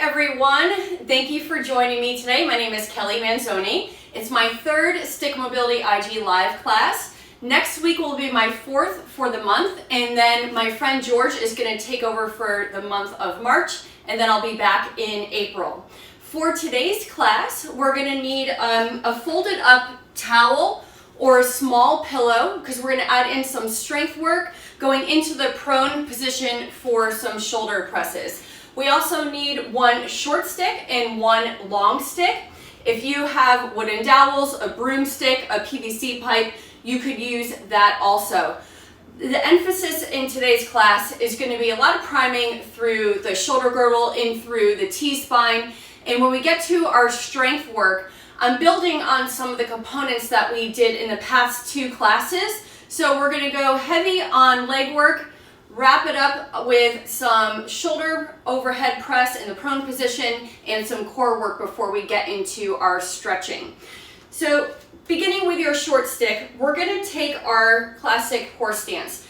everyone. Thank you for joining me today. My name is Kelly Manzone. It's my third Stick Mobility IG Live class. Next week will be my fourth for the month, and then my friend George is going to take over for the month of March, and then I'll be back in April. For today's class, we're going to need a folded up towel or a small pillow because we're going to add in some strength work going into the prone position for some shoulder presses. We also need one short stick and one long stick. If you have wooden dowels, a broomstick, a PVC pipe, you could use that also. The emphasis in today's class is going to be a lot of priming through the shoulder girdle, in through the T-spine, and when we get to our strength work, I'm building on some of the components that we did in the past two classes. So we're going to go heavy on leg work, wrap it up with some shoulder overhead press in the prone position and some core work before we get into our stretching. So beginning with your short stick, we're going to take our classic horse stance.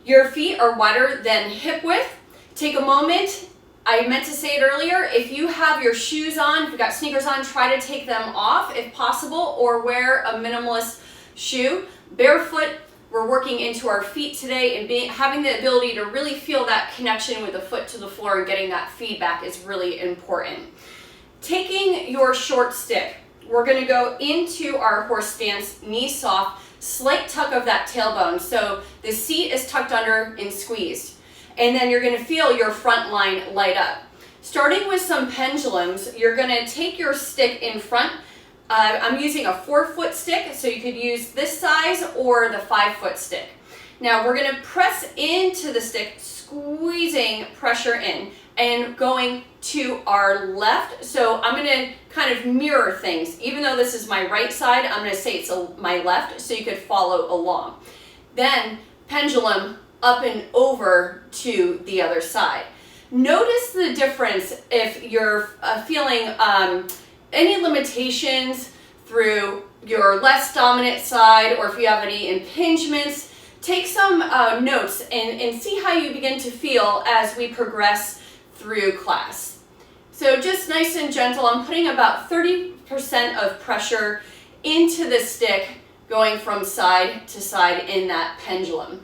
Your feet are wider than hip width. Take a moment. I meant to say it earlier, if you have your shoes on, if you've got sneakers on, try to take them off if possible, or wear a minimalist shoe. Barefoot, we're working into our feet today, and having the ability to really feel that connection with the foot to the floor and getting that feedback is really important. Taking your short stick, we're going to go into our horse stance, knee soft, slight tuck of that tailbone. So the seat is tucked under and squeezed. And then you're going to feel your front line light up. Starting with some pendulums, you're going to take your stick in front. I'm using a 4-foot stick, so you could use this size or the 5-foot stick. Now we're going to press into the stick, squeezing pressure in and going to our left. So I'm going to kind of mirror things. Even though this is my right side, I'm going to say it's my left so you could follow along. Then pendulum up and over to the other side. Notice the difference if you're feeling any limitations through your less dominant side, or if you have any impingements. Take some notes and see how you begin to feel as we progress through class. So just nice and gentle. I'm putting about 30% of pressure into the stick going from side to side in that pendulum.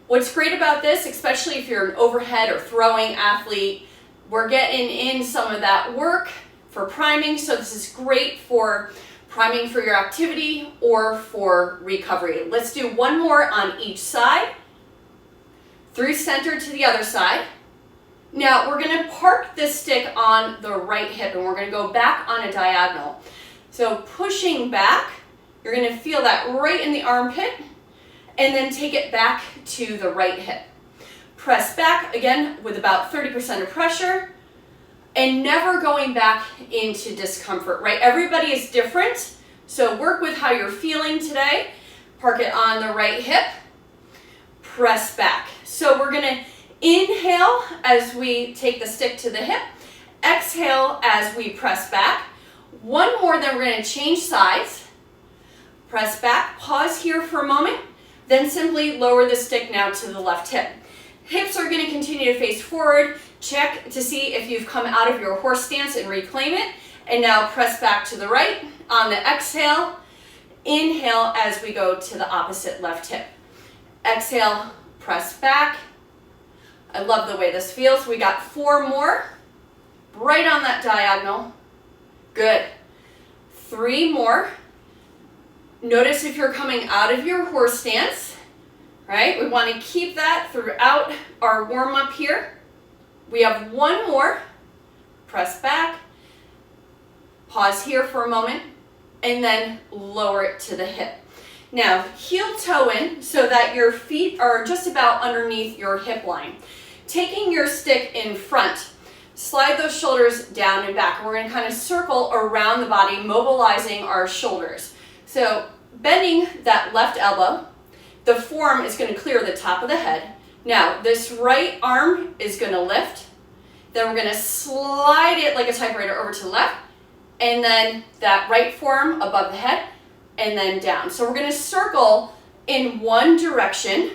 What's great about this, especially if you're an overhead or throwing athlete, we're getting in some of that work for priming. So this is great for priming for your activity or for recovery. Let's do one more on each side. Through center to the other side. Now we're going to park this stick on the right hip and we're going to go back on a diagonal. So pushing back, you're going to feel that right in the armpit, and then take it back to the right hip. Press back again with about 30% of pressure, and never going back into discomfort, right? Everybody is different, so work with how you're feeling today. Park it on the right hip, press back. So we're gonna inhale as we take the stick to the hip, exhale as we press back. One more, then we're gonna change sides. Press back, pause here for a moment, then simply lower the stick now to the left hip. Hips are going to continue to face forward. Check to see if you've come out of your horse stance and reclaim it. And now press back to the right on the exhale. Inhale as we go to the opposite left hip. Exhale, press back. I love the way this feels. We got 4 more. Right on that diagonal. Good. 3 more. Notice if you're coming out of your horse stance, right? We want to keep that throughout our warm-up here. We have 1 more. Press back. Pause here for a moment, and then lower it to the hip. Now, heel toe in so that your feet are just about underneath your hip line. Taking your stick in front, slide those shoulders down and back. We're going to kind of circle around the body, mobilizing our shoulders. So bending that left elbow, the forearm is going to clear the top of the head. Now this right arm is going to lift. Then we're going to slide it like a typewriter over to the left, and then that right forearm above the head, and then down. So we're going to circle in one direction,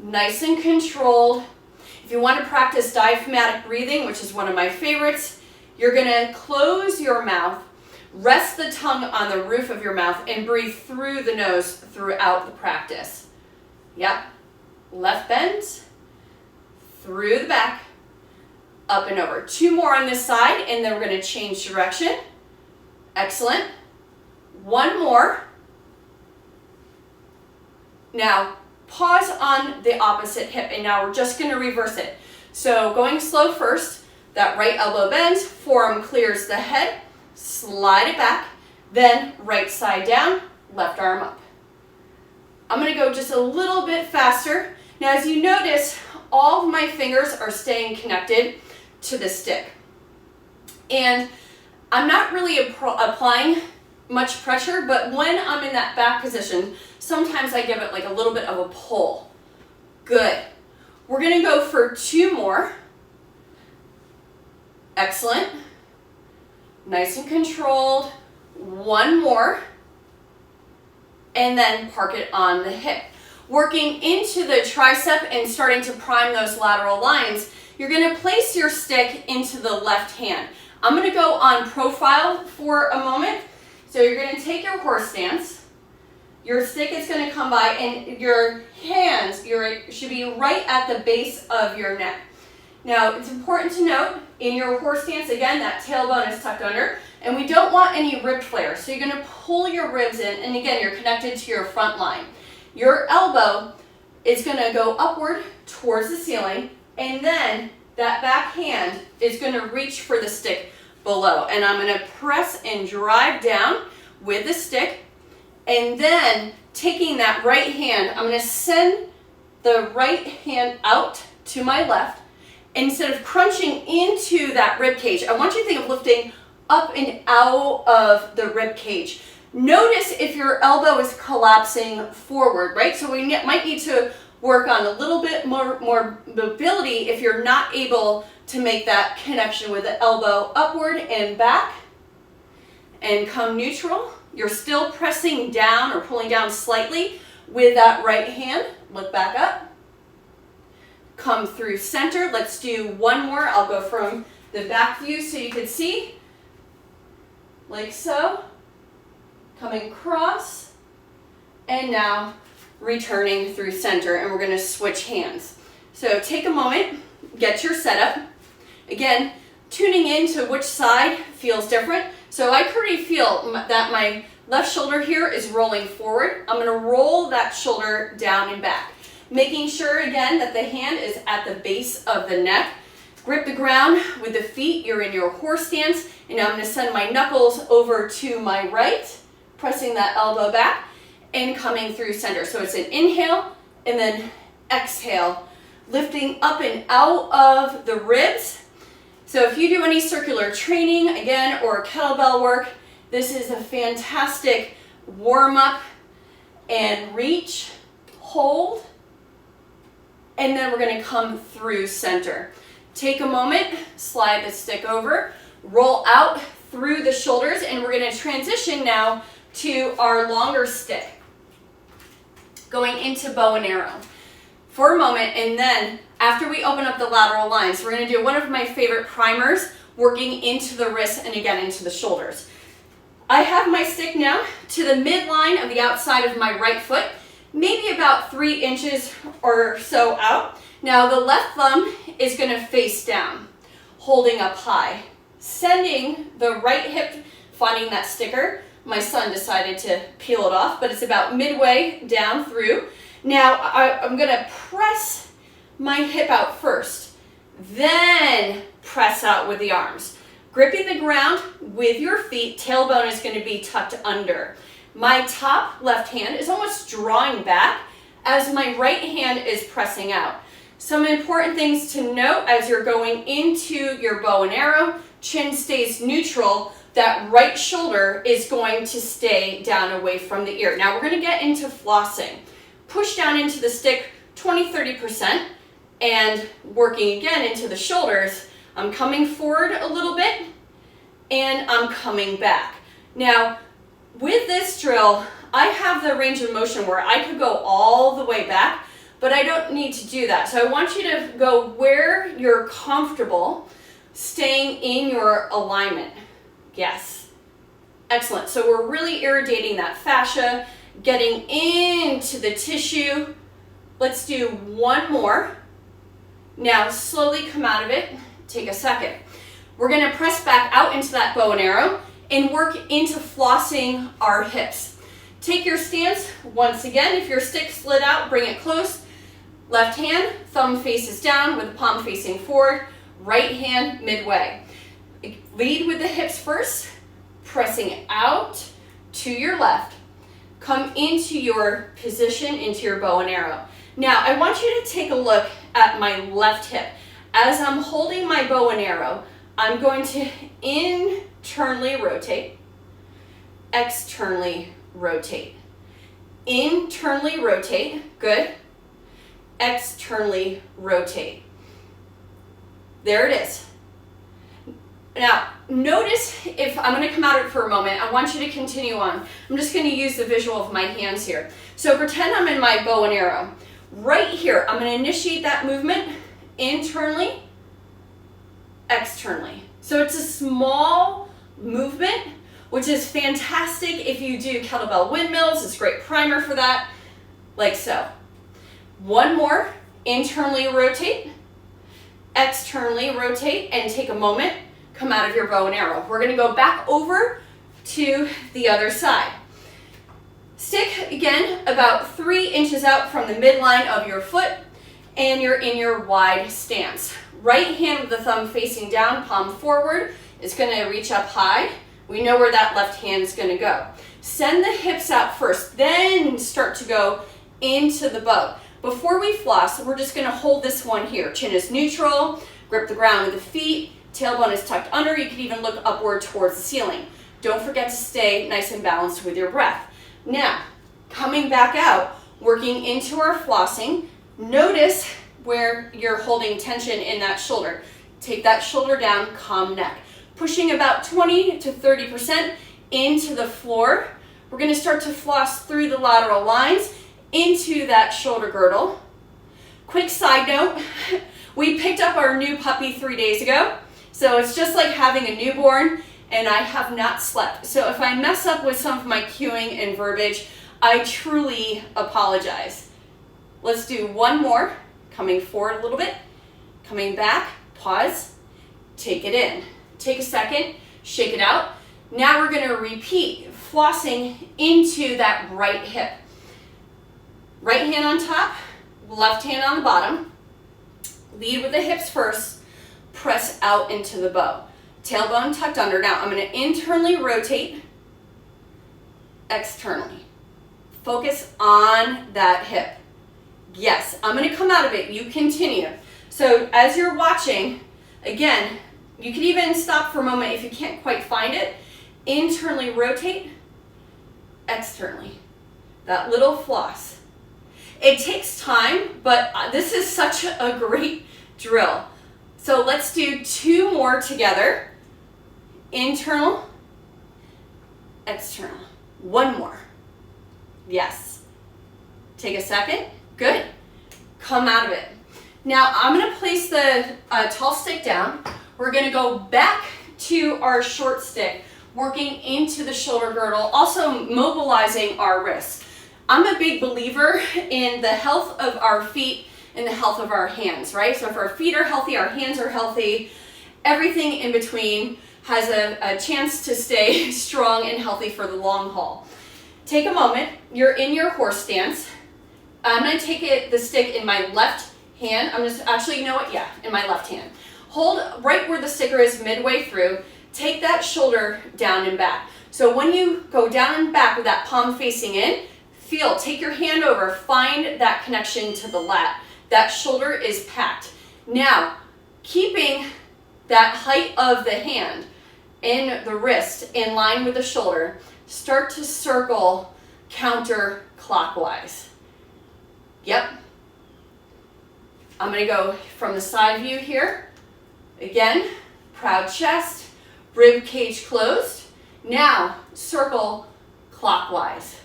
nice and controlled. If you want to practice diaphragmatic breathing, which is one of my favorites, you're going to close your mouth, rest the tongue on the roof of your mouth, and breathe through the nose throughout the practice. Yep. Left bend, through the back, up and over. 2 more on this side, and then we're going to change direction. Excellent. 1 more. Now, pause on the opposite hip, and now we're just going to reverse it. So going slow first, that right elbow bends, forearm clears the head, slide it back, then right side down, left arm up. I'm going to go just a little bit faster. Now, as you notice, all of my fingers are staying connected to the stick. And I'm not really applying much pressure, but when I'm in that back position, sometimes I give it like a little bit of a pull. Good. We're going to go for 2 more. Excellent. Nice and controlled. 1 more. And then park it on the hip. Working into the tricep and starting to prime those lateral lines, you're going to place your stick into the left hand. I'm going to go on profile for a moment. So you're going to take your horse stance. Your stick is going to come by, and your hands should be right at the base of your neck. Now, it's important to note, in your horse stance, again, that tailbone is tucked under, and we don't want any rib flare. So you're going to pull your ribs in, and again, you're connected to your front line. Your elbow is going to go upward towards the ceiling, and then that back hand is going to reach for the stick below. And I'm going to press and drive down with the stick, and then taking that right hand, I'm going to send the right hand out to my left. Instead of crunching into that rib cage, I want you to think of lifting up and out of the rib cage. Notice if your elbow is collapsing forward, right? So we might need to work on a little bit more mobility if you're not able to make that connection with the elbow upward and back. And come neutral. You're still pressing down or pulling down slightly with that right hand. Look back up. Come through center. Let's do 1 more. I'll go from the back view so you can see. Like so. Coming across. And now returning through center. And we're going to switch hands. So take a moment. Get your setup. Again, tuning into which side feels different. So I can already feel that my left shoulder here is rolling forward. I'm going to roll that shoulder down and back. Making sure, again, that the hand is at the base of the neck. Grip the ground with the feet. You're in your horse stance. And now I'm going to send my knuckles over to my right, pressing that elbow back, and coming through center. So it's an inhale and then exhale, lifting up and out of the ribs. So if you do any circular training, again, or kettlebell work, this is a fantastic warm-up. And reach, hold, and then we're going to come through center. Take a moment, slide the stick over, roll out through the shoulders, and we're going to transition now to our longer stick. Going into bow and arrow for a moment, and then after we open up the lateral lines, we're going to do one of my favorite primers, working into the wrists and again into the shoulders. I have my stick now to the midline of the outside of my right foot, maybe about 3 inches or so out. Now the left thumb is going to face down, holding up high, sending the right hip, finding that sticker. My son decided to peel it off, but it's about midway down through. Now I'm going to press my hip out first, then press out with the arms. Gripping the ground with your feet, tailbone is going to be tucked under. My top left hand is almost drawing back as my right hand is pressing out. Some important things to note as you're going into your bow and arrow: chin stays neutral, that right shoulder is going to stay down away from the ear. Now we're going to get into flossing. Push down into the stick 20-30% and working again into the shoulders. I'm coming forward a little bit and I'm coming back. Now with this drill, I have the range of motion where I could go all the way back, but I don't need to do that. So I want you to go where you're comfortable staying in your alignment. Yes. Excellent. So we're really irrigating that fascia, getting into the tissue. Let's do one more. Now slowly come out of it. Take a second. We're going to press back out into that bow and arrow and work into flossing our hips. Take your stance once again. If your stick slid out, bring it close. Left hand, thumb faces down with the palm facing forward. Right hand midway. Lead with the hips first, pressing out to your left. Come into your position, into your bow and arrow. Now, I want you to take a look at my left hip. As I'm holding my bow and arrow, I'm going to internally rotate, externally rotate. Internally rotate, good. Externally rotate. There it is. Now, notice if I'm going to come out of it for a moment, I want you to continue on. I'm just going to use the visual of my hands here. So pretend I'm in my bow and arrow. Right here, I'm going to initiate that movement internally, externally. So it's a small movement, which is fantastic if you do kettlebell windmills. It's a great primer for that, like so. One more, internally rotate, externally rotate, and take a moment, come out of your bow and arrow. We're going to go back over to the other side. Stick again about 3 inches out from the midline of your foot, and you're in your wide stance. Right hand with the thumb facing down, palm forward, is going to reach up high. We know where that left hand is going to go. Send the hips out first, then start to go into the bow. Before we floss, we're just going to hold this one here. Chin is neutral, grip the ground with the feet, tailbone is tucked under. You can even look upward towards the ceiling. Don't forget to stay nice and balanced with your breath. Now, coming back out, working into our flossing, notice where you're holding tension in that shoulder. Take that shoulder down, calm neck. Pushing about 20 to 30% into the floor. We're going to start to floss through the lateral lines into that shoulder girdle. Quick side note, we picked up our new puppy 3 days ago, so it's just like having a newborn, and I have not slept. So if I mess up with some of my cueing and verbiage, I truly apologize. Let's do one more, coming forward a little bit, coming back, pause, take it in. Take a second, shake it out. Now we're going to repeat, flossing into that right hip. Right hand on top, left hand on the bottom. Lead with the hips first, press out into the bow. Tailbone tucked under. Now I'm going to internally rotate, externally. Focus on that hip. Yes, I'm going to come out of it. You continue. So as you're watching, again, you can even stop for a moment if you can't quite find it. Internally rotate, externally. That little floss. It takes time, but this is such a great drill. So let's do 2 more together. Internal, external. 1 more. Yes. Take a second. Good. Come out of it. Now I'm going to place the tall stick down. We're going to go back to our short stick, working into the shoulder girdle, also mobilizing our wrists. I'm a big believer in the health of our feet and the health of our hands, right? So if our feet are healthy, our hands are healthy, everything in between has a chance to stay strong and healthy for the long haul. Take a moment. You're in your horse stance. I'm going to take the stick in my left hand. I'm just, actually, you know what? Yeah, in my left hand. Hold right where the sticker is midway through. Take that shoulder down and back. So when you go down and back with that palm facing in, feel, take your hand over, find that connection to the lat. That shoulder is packed. Now, keeping that height of the hand in the wrist in line with the shoulder, start to circle counterclockwise. Yep. I'm going to go from the side view here. Again, proud chest, rib cage closed. Now, circle clockwise.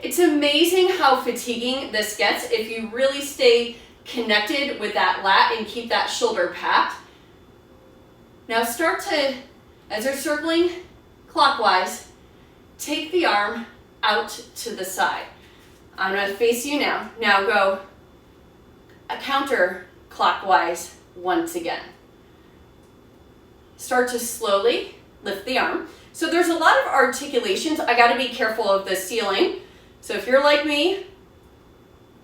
It's amazing how fatiguing this gets if you really stay connected with that lat and keep that shoulder packed. Now start to, as you're circling clockwise, take the arm out to the side. I'm going to face you now. Now go a counterclockwise once again. Start to slowly lift the arm. So there's a lot of articulations. I got to be careful of the ceiling. So if you're like me,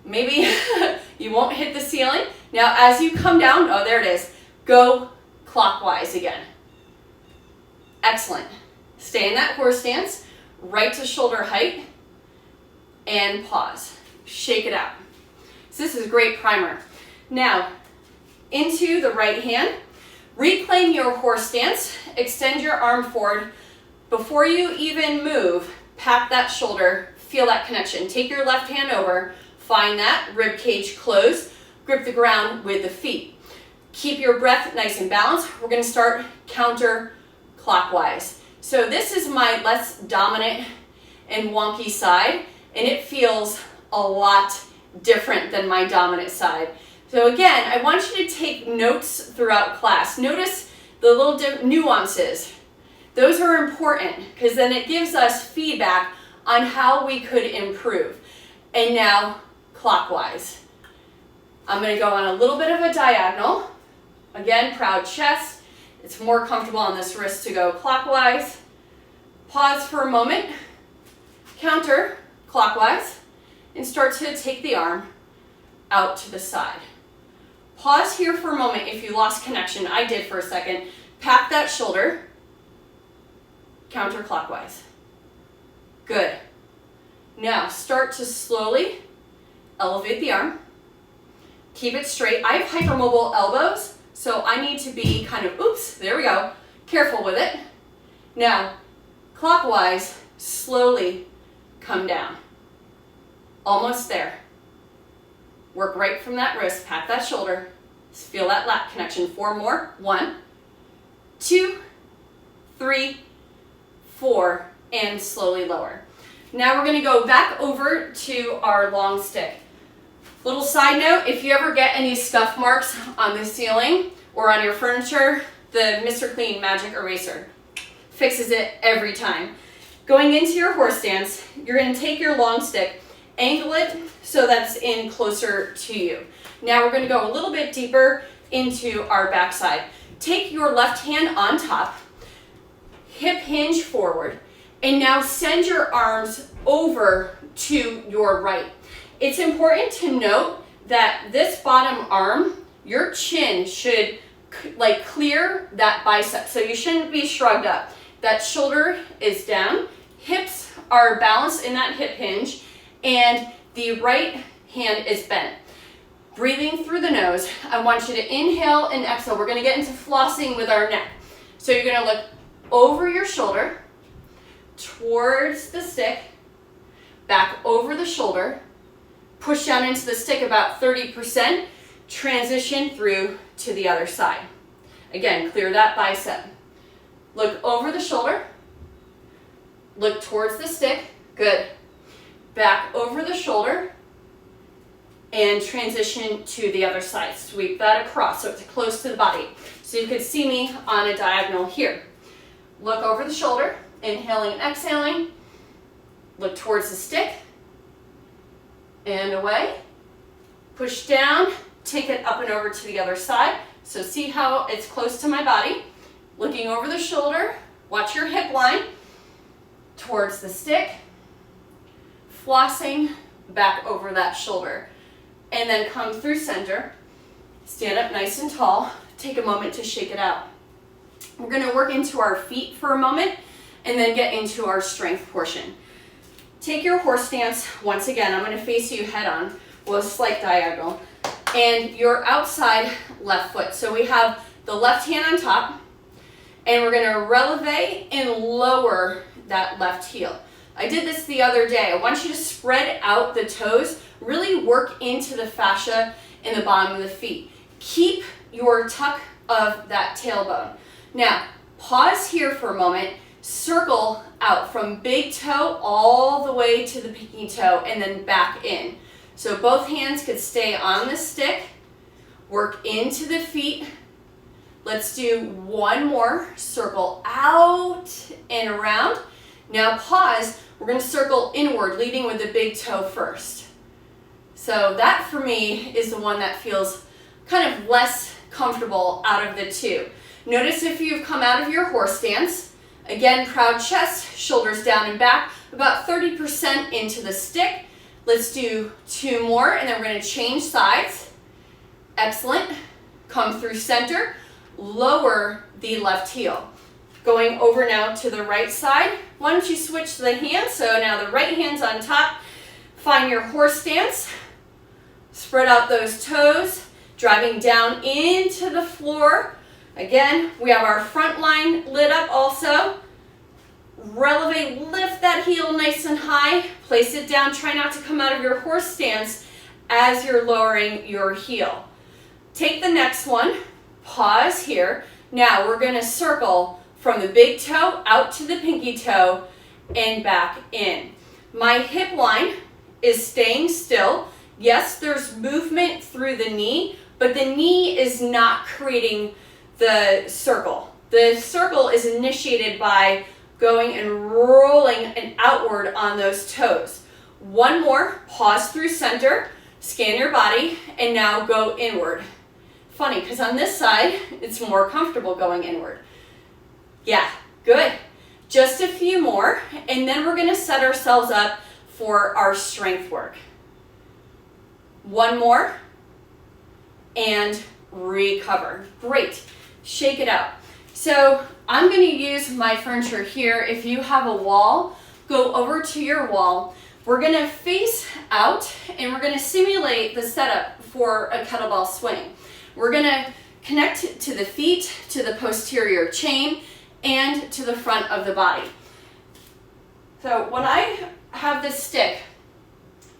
maybe you won't hit the ceiling. Now as you come down, oh there it is, go clockwise again. Excellent. Stay in that horse stance, right to shoulder height, and pause. Shake it out. So this is a great primer. Now, into the right hand, reclaim your horse stance, extend your arm forward. Before you even move, pat that shoulder, feel that connection. Take your left hand over, find that rib cage closed, grip the ground with the feet. Keep your breath nice and balanced. We're going to start counterclockwise. So this is my less dominant and wonky side, and it feels a lot different than my dominant side. So again, I want you to take notes throughout class. Notice the little nuances. Those are important because then it gives us feedback on how we could improve. And now clockwise. I'm going to go on a little bit of a diagonal. Again, proud chest. It's more comfortable on this wrist to go clockwise. Pause for a moment. Counter clockwise. And start to take the arm out to the side. Pause here for a moment if you lost connection. I did for a second. Pack that shoulder. Counterclockwise. Good. Now start to slowly elevate the arm. Keep it straight. I have hypermobile elbows, so I need to be kind of, oops, there we go. Careful with it. Now, clockwise, slowly come down. Almost there. Work right from that wrist, pat that shoulder, feel that lat connection. 4 more. 1, 2, 3, 4, and slowly lower. Now we're going to go back over to our long stick. Little side note, if you ever get any scuff marks on the ceiling or on your furniture, the Mr. Clean Magic Eraser fixes it every time. Going into your horse stance, you're going to take your long stick, angle it so that's in closer to you. Now we're going to go a little bit deeper into our backside. Take your left hand on top, hip hinge forward, and now send your arms over to your right. It's important to note that this bottom arm, your chin should clear that bicep. So you shouldn't be shrugged up. That shoulder is down, hips are balanced in that hip hinge, and the right hand is bent. Breathing through the nose, I want you to inhale and exhale. We're going to get into flossing with our neck. So you're going to look over your shoulder, towards the stick, back over the shoulder, push down into the stick about 30%, transition through to the other side. Again, clear that bicep. Look over the shoulder, look towards the stick, good. Back over the shoulder, and transition to the other side. Sweep that across so it's close to the body. So you could see me on a diagonal here. Look over the shoulder, inhaling and exhaling. Look towards the stick, and away. Push down, take it up and over to the other side. So see how it's close to my body. Looking over the shoulder, watch your hip line, towards the stick, flossing back over that shoulder. And then come through center, stand up nice and tall, take a moment to shake it out. We're going to work into our feet for a moment and then get into our strength portion. Take your horse stance. Once again, I'm going to face you head on with a slight diagonal. And your outside left foot. So we have the left hand on top, and we're going to releve and lower that left heel. I did this the other day. I want you to spread out the toes, really work into the fascia in the bottom of the feet. Keep your tuck of that tailbone. Now, pause here for a moment. circle out from big toe all the way to the pinky toe and then back in. So both hands could stay on the stick, work into the feet. Let's do one more, circle out and around. Now pause, we're going to circle inward, leading with the big toe first. So that for me is the one that feels kind of less comfortable out of the two. Notice if you've come out of your horse stance, again, proud chest, shoulders down and back, about 30% into the stick. Let's do two more, and then we're going to change sides. Excellent. Come through center, lower the left heel. Going over now to the right side. Why don't you switch the hands? So now the right hand's on top. Find your horse stance. Spread out those toes, driving down into the floor. Again, we have our front line lit up also. Relevate, lift that heel nice and high. Place it down. Try not to come out of your horse stance as you're lowering your heel. Take the next one. Pause here. Now we're going to circle from the big toe out to the pinky toe and back in. My hip line is staying still. Yes, there's movement through the knee, but the knee is not creating the circle. The circle is initiated by going and rolling and outward on those toes. One more, pause through center, scan your body, and now go inward. Funny, because on this side, it's more comfortable going inward. Yeah, good. Just a few more, and then we're going to set ourselves up for our strength work. One more, and recover. Great. Shake it out. So I'm going to use my furniture here. If you have a wall, go over to your wall. We're going to face out, and we're going to simulate the setup for a kettlebell swing. We're going to connect to the feet, to the posterior chain, and to the front of the body. So when I have this stick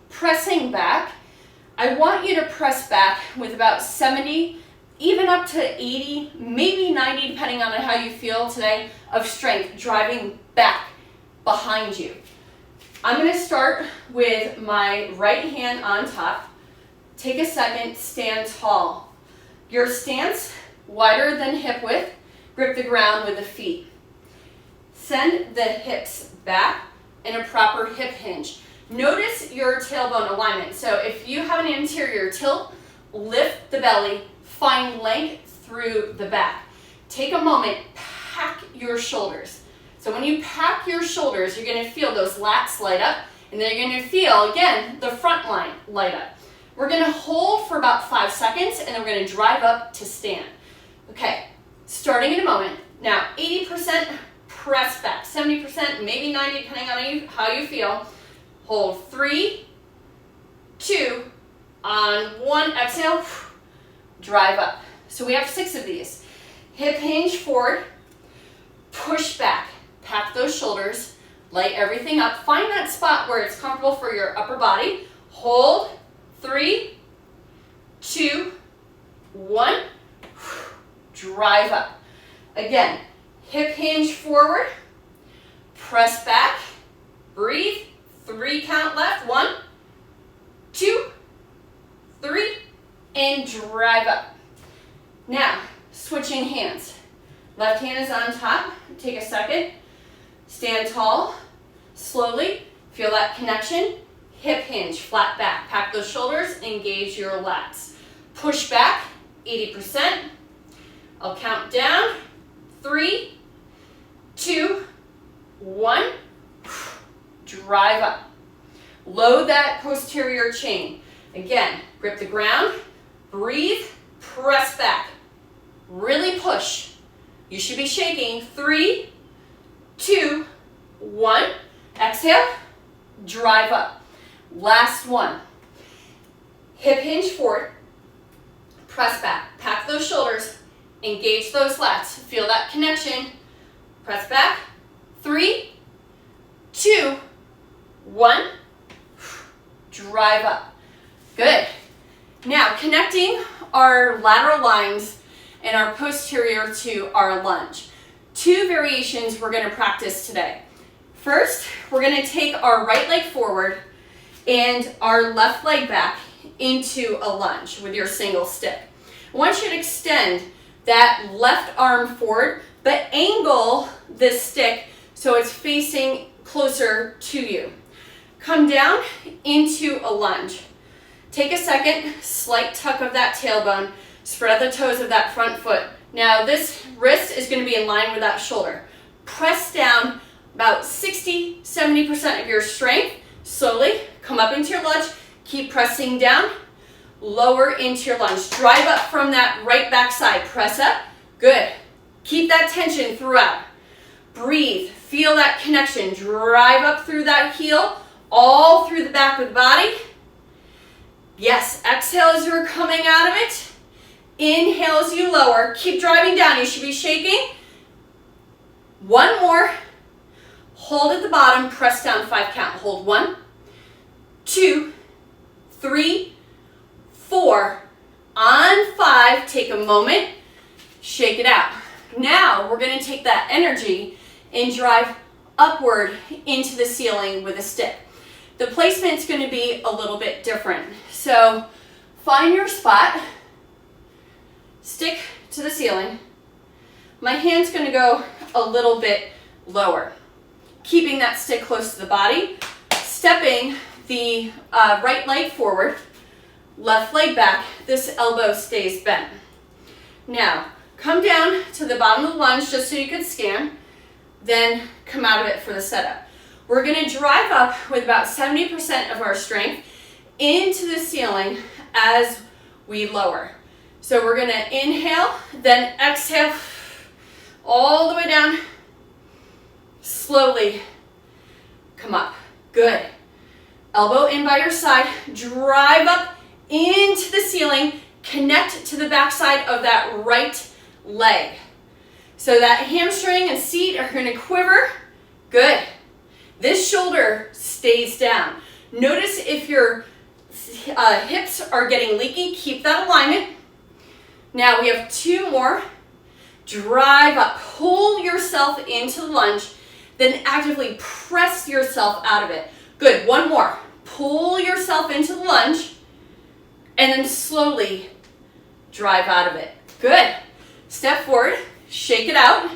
pressing back, I want you to press back with about 70, even up to 80, maybe 90, depending on how you feel today, of strength driving back behind you. I'm going to start with my right hand on top. Take a second, stand tall. Your stance, wider than hip width. Grip the ground with the feet. Send the hips back in a proper hip hinge. Notice your tailbone alignment. So if you have an anterior tilt, lift the belly, find length through the back. Take a moment, pack your shoulders. So when you pack your shoulders, you're going to feel those lats light up, and then you're going to feel, again, the front line light up. We're going to hold for about 5 seconds, and then we're going to drive up to stand. Okay, starting in a moment. Now, 80% press back, 70%, maybe 90, depending on how you feel. Hold 3, 2, on 1, exhale, drive up. So we have 6 of these. Hip hinge forward, push back, pack those shoulders, light everything up. Find that spot where it's comfortable for your upper body. Hold, 3, 2, 1, drive up. Again, hip hinge forward, press back, breathe, 3 count left, 1, 2, 3, and drive up. Now, switching hands. Left hand is on top. Take a second. Stand tall. Slowly. Feel that connection. Hip hinge, flat back. Pack those shoulders. Engage your lats. Push back, 80%. I'll count down. 3, 2, 1. Drive up. Load that posterior chain. Again, grip the ground. Breathe. Press back. Really push. You should be shaking. 3, 2, 1. Exhale. Drive up. Last one. Hip hinge forward. Press back. Pack those shoulders. Engage those lats. Feel that connection. Press back. 3, 2, 1. Drive up. Good. Now, connecting our lateral lines and our posterior to our lunge. two variations we're going to practice today. First, we're going to take our right leg forward and our left leg back into a lunge with your single stick. I want you to extend that left arm forward, but angle this stick so it's facing closer to you. Come down into a lunge. Take a second, slight tuck of that tailbone, spread out the toes of that front foot. Now this wrist is going to be in line with that shoulder. Press down about 60-70% of your strength. Slowly come up into your lunge. Keep pressing down. Lower into your lunge. Drive up from that right back side. Press up. Good. Keep that tension throughout. Breathe. Feel that connection. Drive up through that heel, all through the back of the body. Yes. Exhale as you're coming out of it. Inhale as you lower. Keep driving down. You should be shaking. One more. Hold at the bottom. Press down 5 count. Hold 1, 2, 3, 4. On 5, take a moment. Shake it out. Now we're going to take that energy and drive upward into the ceiling with a stick. The placement's going to be a little bit different. So find your spot. Stick to the ceiling. My hand's going to go a little bit lower. Keeping that stick close to the body. Stepping the right leg forward. Left leg back. This elbow stays bent. Now, come down to the bottom of the lunge just so you can scan. Then come out of it for the setup. We're going to drive up with about 70% of our strength into the ceiling as we lower. So we're going to inhale, then exhale all the way down. Slowly come up. Good. Elbow in by your side. Drive up into the ceiling. Connect to the backside of that right leg. So that hamstring and seat are going to quiver. Good. This shoulder stays down. Notice if your hips are getting leaky, keep that alignment. Now we have 2 more. Drive up. Pull yourself into the lunge. Then actively press yourself out of it. Good. 1 more. Pull yourself into the lunge. And then slowly drive out of it. Good. Step forward. Shake it out.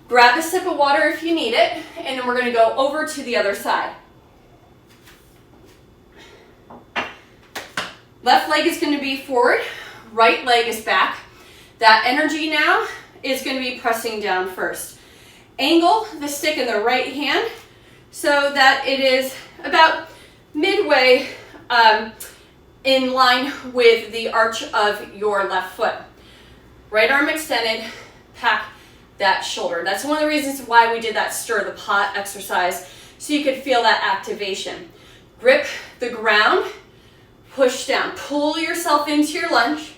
Grab a sip of water if you need it. And then we're going to go over to the other side. Left leg is going to be forward. Right leg is back. That energy now is going to be pressing down first. Angle the stick in the right hand so that it is about midway in line with the arch of your left foot. Right arm extended, pack that shoulder. That's one of the reasons why we did that stir the pot exercise, so you could feel that activation. Grip the ground, push down, pull yourself into your lunge.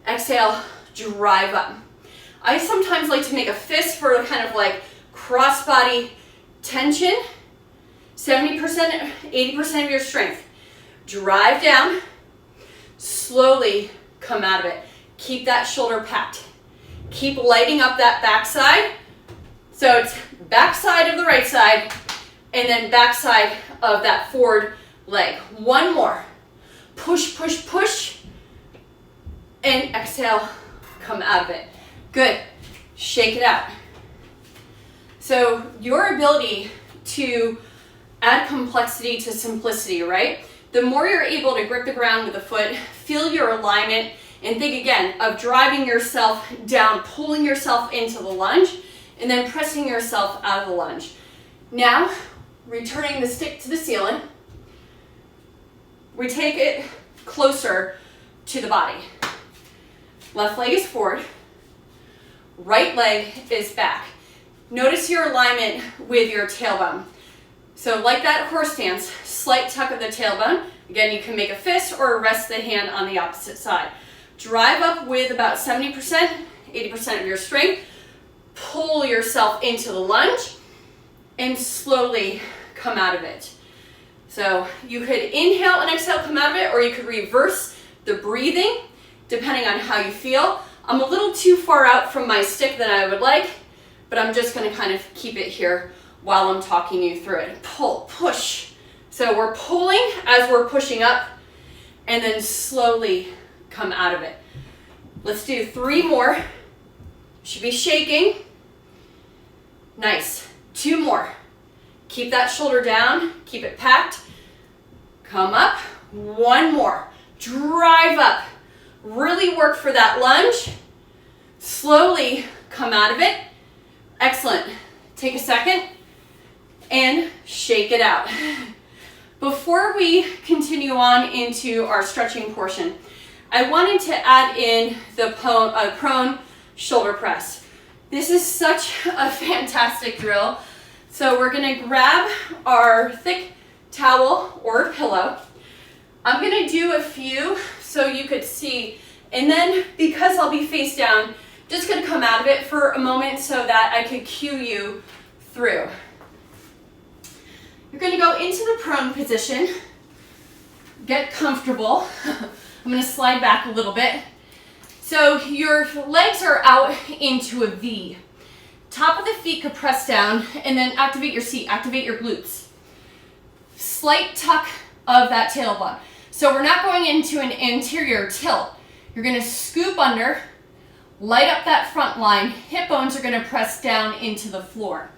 Exhale, drive up. I sometimes like to make a fist for kind of like cross-body tension. 70%, 80% of your strength. Drive down. Slowly come out of it. Keep that shoulder packed. Keep lighting up that backside. So it's backside of the right side and then backside of that forward leg. 1 more. Push, push, push. And exhale, come out of it. Good. Shake it out. So your ability to add complexity to simplicity, right? The more you're able to grip the ground with the foot, feel your alignment, and think again of driving yourself down, pulling yourself into the lunge, and then pressing yourself out of the lunge. Now, returning the stick to the ceiling, we take it closer to the body. Left leg is forward. Right leg is back. Notice your alignment with your tailbone. So like that horse stance, slight tuck of the tailbone. Again, you can make a fist or rest the hand on the opposite side. Drive up with about 70%, 80% of your strength. Pull yourself into the lunge and slowly come out of it. So you could inhale and exhale, come out of it, or you could reverse the breathing depending on how you feel. I'm a little too far out from my stick than I would like. but I'm just gonna kind of keep it here while I'm talking you through it. Pull, push. So we're pulling as we're pushing up, and then slowly come out of it. Let's do 3 more. Should be shaking. Nice. 2 more. Keep that shoulder down, keep it packed. Come up. 1 more. Drive up. Really work for that lunge. Slowly come out of it. Excellent. Take a second and shake it out. Before we continue on into our stretching portion, I wanted to add in the prone shoulder press. This is such a fantastic drill. So we're gonna grab our thick towel or pillow. I'm gonna do a few so you could see, and then because I'll be face down, just gonna come out of it for a moment so that I could cue you through. You're gonna go into the prone position, get comfortable. I'm gonna slide back a little bit. So your legs are out into a V. Top of the feet could press down, and then activate your seat, activate your glutes. Slight tuck of that tailbone. So we're not going into an anterior tilt. You're gonna scoop under, light up that front line, hip bones are gonna press down into the floor.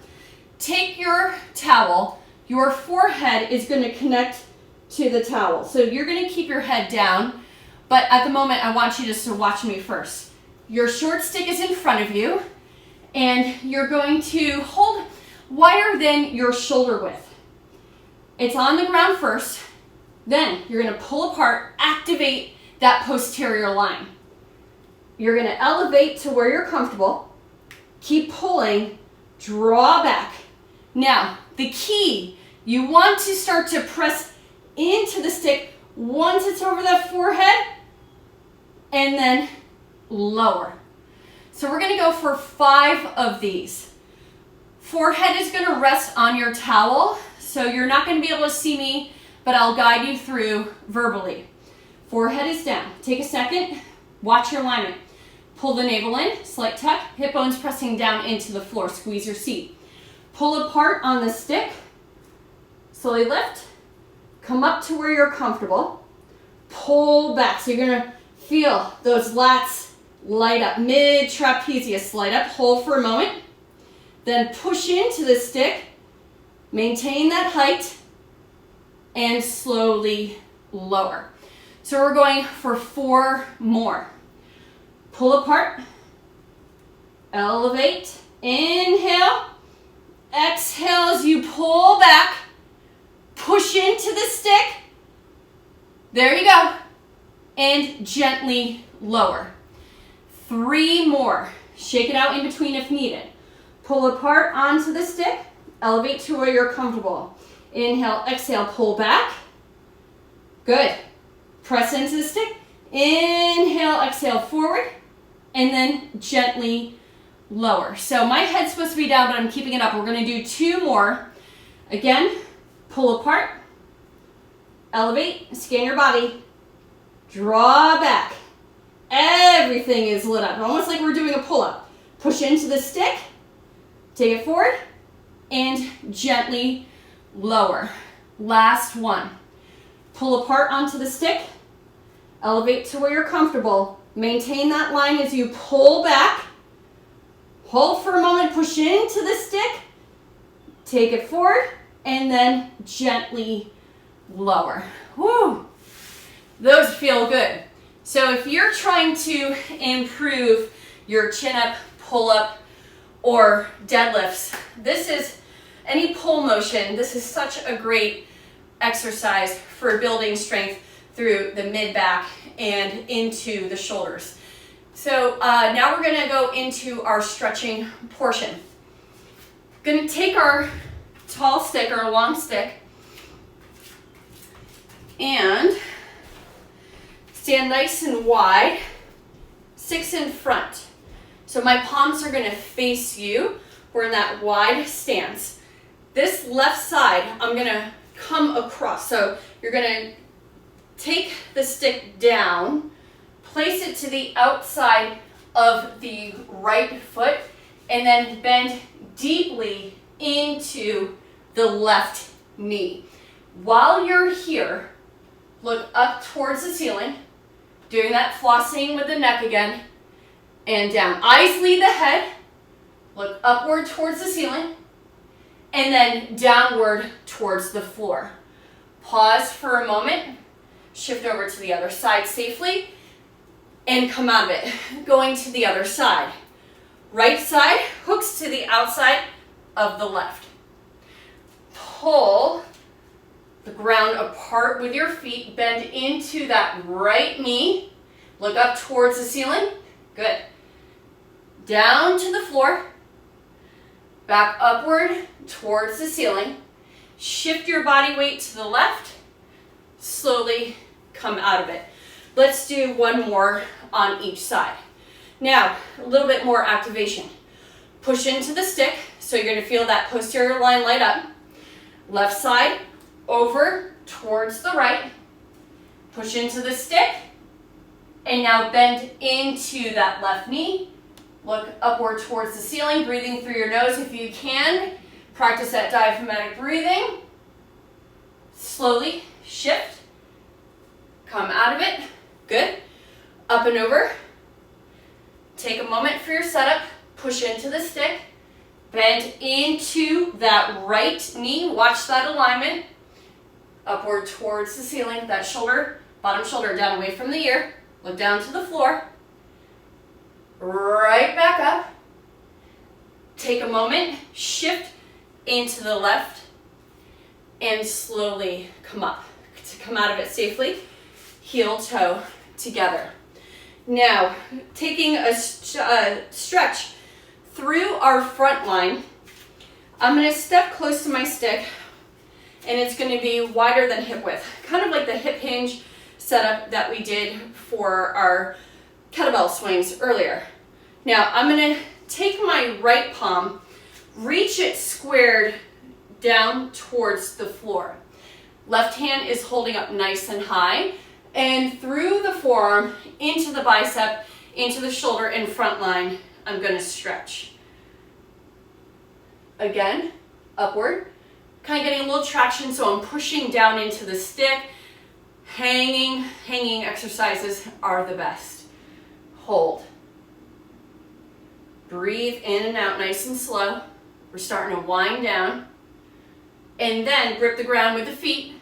Take your towel, your forehead is gonna connect to the towel. So you're gonna keep your head down, but at the moment I want you just to watch me first. Your short stick is in front of you, and you're going to hold wider than your shoulder width. It's on the ground first, then you're gonna pull apart, activate that posterior line. You're gonna elevate to where you're comfortable, keep pulling, draw back. Now, the key, you want to start to press into the stick once it's over the forehead, and then lower. So we're gonna go for 5 of these. Forehead is gonna rest on your towel, so you're not gonna be able to see me, but I'll guide you through verbally. Forehead is down. Take a second, watch your alignment. Pull the navel in, slight tuck, hip bones pressing down into the floor, squeeze your seat. Pull apart on the stick, slowly lift, come up to where you're comfortable, pull back. So you're gonna feel those lats light up, mid-trapezius light up, hold for a moment, then push into the stick, maintain that height, and slowly lower. So we're going for 4 more. Pull apart, elevate, inhale, exhale as you pull back, push into the stick, there you go, and gently lower. 3 more, shake it out in between if needed. Pull apart onto the stick, elevate to where you're comfortable. Inhale, exhale, pull back, good. Press into the stick, inhale, exhale, forward, and then gently lower. So my head's supposed to be down, but I'm keeping it up. We're gonna do 2 more. Again, pull apart, elevate, scan your body, draw back. Everything is lit up, almost like we're doing a pull-up. Push into the stick, take it forward, and gently lower. Last one. Pull apart onto the stick, elevate to where you're comfortable. Maintain that line as you pull back. Hold for a moment, push into the stick, take it forward, and then gently lower. Woo! Those feel good. So if you're trying to improve your chin up, pull up, or deadlifts, this is any pull motion. This is such a great exercise for building strength through the mid-back and into the shoulders. So now we're gonna go into our stretching portion. Gonna take our tall stick or long stick and stand nice and wide, 6 in front. So my palms are gonna face you. We're in that wide stance. This left side, I'm gonna come across. So you're gonna take the stick down, place it to the outside of the right foot, and then bend deeply into the left knee. While you're here, look up towards the ceiling, doing that flossing with the neck again, and down. Eyes lead the head, look upward towards the ceiling, and then downward towards the floor. Pause for a moment, shift over to the other side safely, and come out of it. Going to the other side. Right side hooks to the outside of the left. Pull the ground apart with your feet, bend into that right knee, look up towards the ceiling, good. Down to the floor, back upward towards the ceiling, shift your body weight to the left, slowly come out of it. Let's do one more on each side. Now, a little bit more activation. Push into the stick, so you're going to feel that posterior line light up. Left side, over towards the right. Push into the stick, and now bend into that left knee. Look upward towards the ceiling, breathing through your nose if you can. Practice that diaphragmatic breathing. Slowly shift. Come out of it. Good. Up and over. Take a moment for your setup. Push into the stick. Bend into that right knee. Watch that alignment. Upward towards the ceiling. That shoulder, bottom shoulder down away from the ear. Look down to the floor. Right back up. Take a moment. Shift into the left. And slowly come up. To come out of it safely. Heel toe together. Now, taking a stretch through our front line, I'm going to step close to my stick, and it's going to be wider than hip width, kind of like the hip hinge setup that we did for our kettlebell swings earlier. Now, I'm going to take my right palm, reach it squared down towards the floor. Left hand is holding up nice and high, and through the forearm, into the bicep, into the shoulder and front line, I'm going to stretch. Again, upward, kind of getting a little traction, so I'm pushing down into the stick. Hanging exercises are the best. Hold. Breathe in and out nice and slow. We're starting to wind down. And then grip the ground with the feet.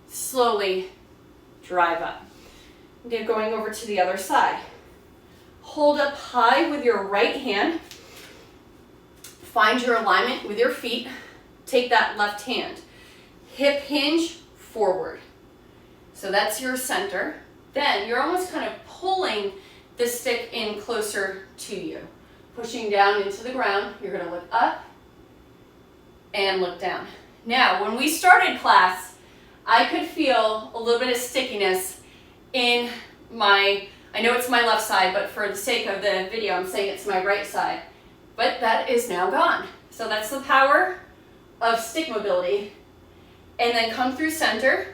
Slowly drive up. Again, going over to the other side. Hold up high with your right hand. Find your alignment with your feet. Take that left hand. Hip hinge forward. So that's your center. Then you're almost kind of pulling the stick in closer to you. Pushing down into the ground. You're going to look up and look down. Now, when we started class, I could feel a little bit of stickiness in my, I know it's my left side, but for the sake of the video, I'm saying it's my right side. But that is now gone. So that's the power of stick mobility. And then come through center,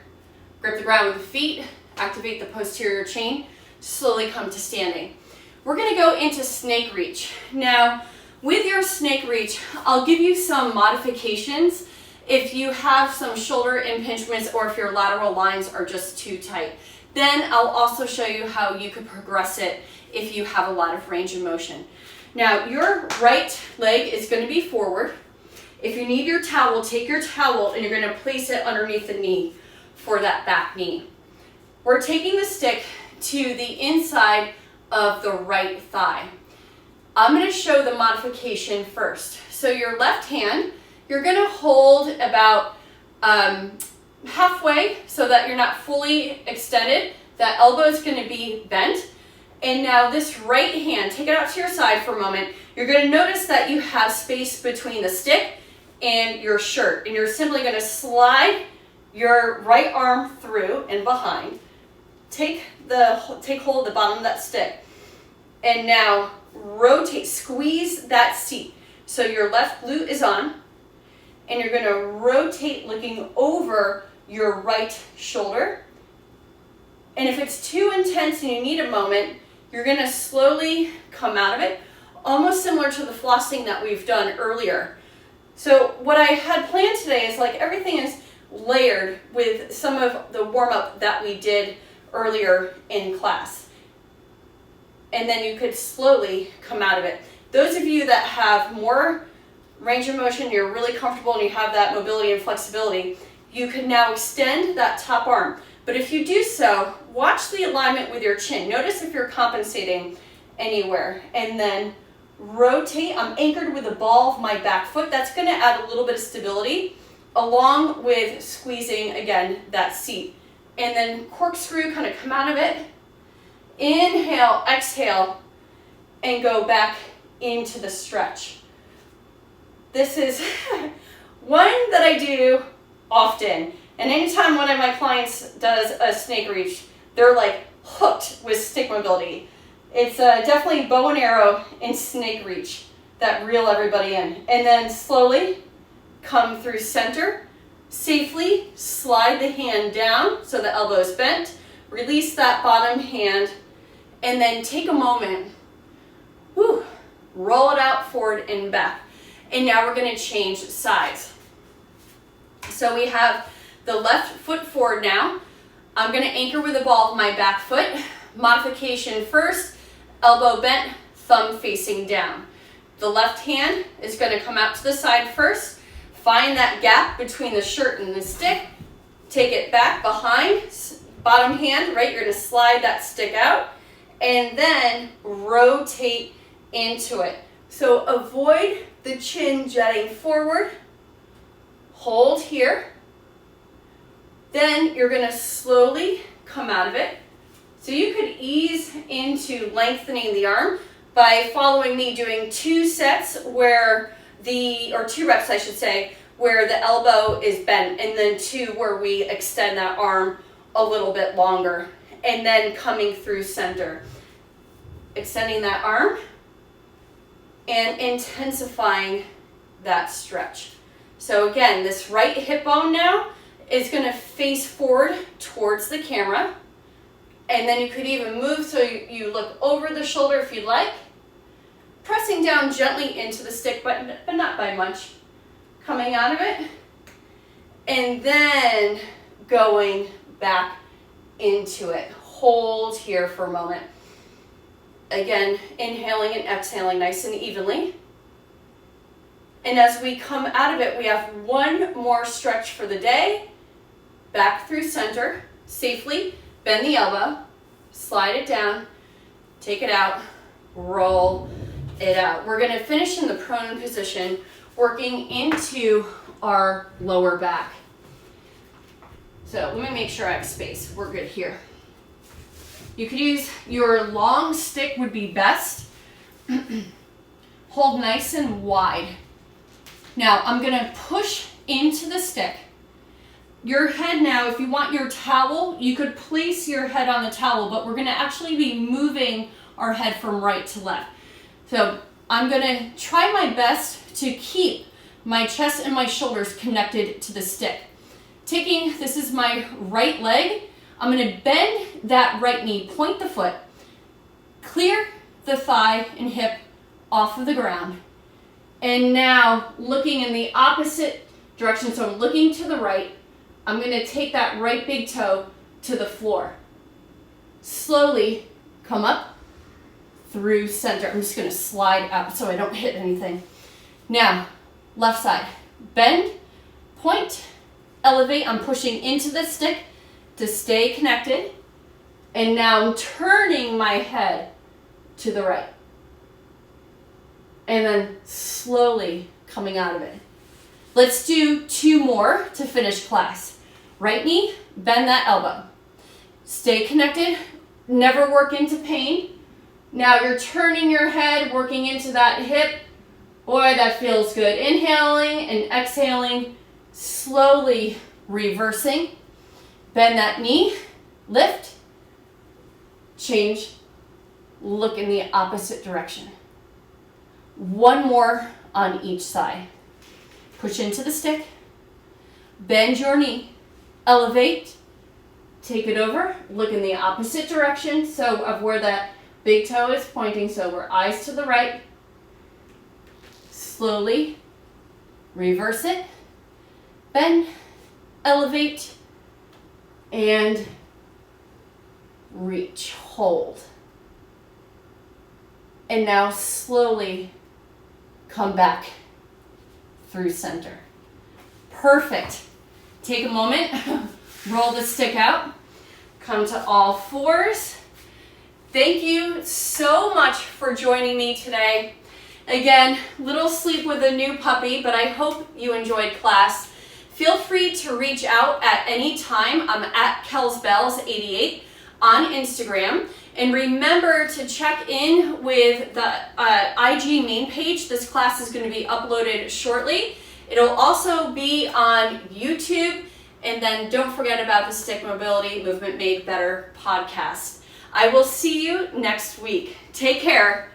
grip the ground with the feet, activate the posterior chain, slowly come to standing. We're going to go into snake reach. Now, with your snake reach, I'll give you some modifications if you have some shoulder impingements or if your lateral lines are just too tight. Then I'll also show you how you could progress it if you have a lot of range of motion. Now, your right leg is going to be forward. If you need your towel, take your towel and you're going to place it underneath the knee for that back knee. We're taking the stick to the inside of the right thigh. I'm going to show the modification first. So your left hand, you're going to hold about halfway so that you're not fully extended. That elbow is going to be bent. And now this right hand, take it out to your side for a moment. You're going to notice that you have space between the stick and your shirt. And you're simply going to slide your right arm through and behind. Take hold of the bottom of that stick. And now rotate, squeeze that seat. So your left glute is on. And you're going to rotate looking over your right shoulder. And if it's too intense and you need a moment, you're going to slowly come out of it. almost similar to the flossing that we've done earlier. So what I had planned today is like everything is layered with some of the warm-up that we did earlier in class. And then you could slowly come out of it. Those of you that have more range of motion, you're really comfortable and you have that mobility and flexibility, you can now extend that top arm. But if you do so, watch the alignment with your chin. Notice if you're compensating anywhere. And then rotate. I'm anchored with the ball of my back foot. That's going to add a little bit of stability along with squeezing, again, that seat. And then corkscrew, kind of come out of it. Inhale, exhale, and go back into the stretch. This is one that I do often. And anytime one of my clients does a snake reach, they're like hooked with stick mobility. It's definitely bow and arrow and snake reach that reel everybody in. And then slowly come through center. Safely slide the hand down so the elbow is bent. Release that bottom hand. And then take a moment. Whew, roll it out forward and back. And now we're going to change sides. So we have the left foot forward now. I'm going to anchor with the ball of my back foot. Modification first, elbow bent, thumb facing down. The left hand is going to come out to the side first. Find that gap between the shirt and the stick. Take it back behind, bottom hand, right? You're going to slide that stick out and then rotate into it. So avoid the chin jutting forward. Hold here. Then you're going to slowly come out of it. So you could ease into lengthening the arm by following me doing 2 sets or 2 reps I should say, where the elbow is bent, and then 2 where we extend that arm a little bit longer, and then coming through center. Extending that arm and intensifying that stretch. So again, this right hip bone now is going to face forward towards the camera. And then you could even move so you look over the shoulder if you'd like. Pressing down gently into the stick, but not by much. Coming out of it. And then going back into it. Hold here for a moment. Again, inhaling and exhaling nice and evenly. And as we come out of it, we have one more stretch for the day. Back through center, safely. Bend the elbow, slide it down, take it out, roll it out. We're going to finish in the prone position, working into our lower back. So let me make sure I have space. We're good here. You could use your long stick would be best. Hold nice and wide. Now I'm going to push into the stick. Your head now, if you want your towel, you could place your head on the towel, but we're going to actually be moving our head from right to left. So I'm going to try my best to keep my chest and my shoulders connected to the stick. This is my right leg. I'm going to bend that right knee, point the foot, clear the thigh and hip off of the ground. And now looking in the opposite direction, so I'm looking to the right. I'm going to take that right big toe to the floor. Slowly come up through center. I'm just going to slide up so I don't hit anything. Now, left side. Bend, point, elevate. I'm pushing into the stick to stay connected. And now I'm turning my head to the right. And then slowly coming out of it. Let's do 2 more to finish class. Right knee, bend that elbow. Stay connected, never work into pain. Now you're turning your head, working into that hip. Boy, that feels good. Inhaling and exhaling, slowly reversing. Bend that knee, lift, change, look in the opposite direction. 1 more on each side. Push into the stick, bend your knee, elevate, take it over, look in the opposite direction, so of where that big toe is pointing, so we're eyes to the right, Slowly reverse it, bend, elevate, and reach, hold. And now slowly come back through center. Perfect. Take a moment, roll the stick out, come to all fours. Thank you so much for joining me today. Again, little sleep with a new puppy, but I hope you enjoyed class. Feel free to reach out at any time. I'm at KelsBells88 on Instagram. And remember to check in with the IG main page. This class is going to be uploaded shortly. It'll also be on YouTube. And then don't forget about the Stick Mobility Movement Made Better podcast. I will see you next week. Take care.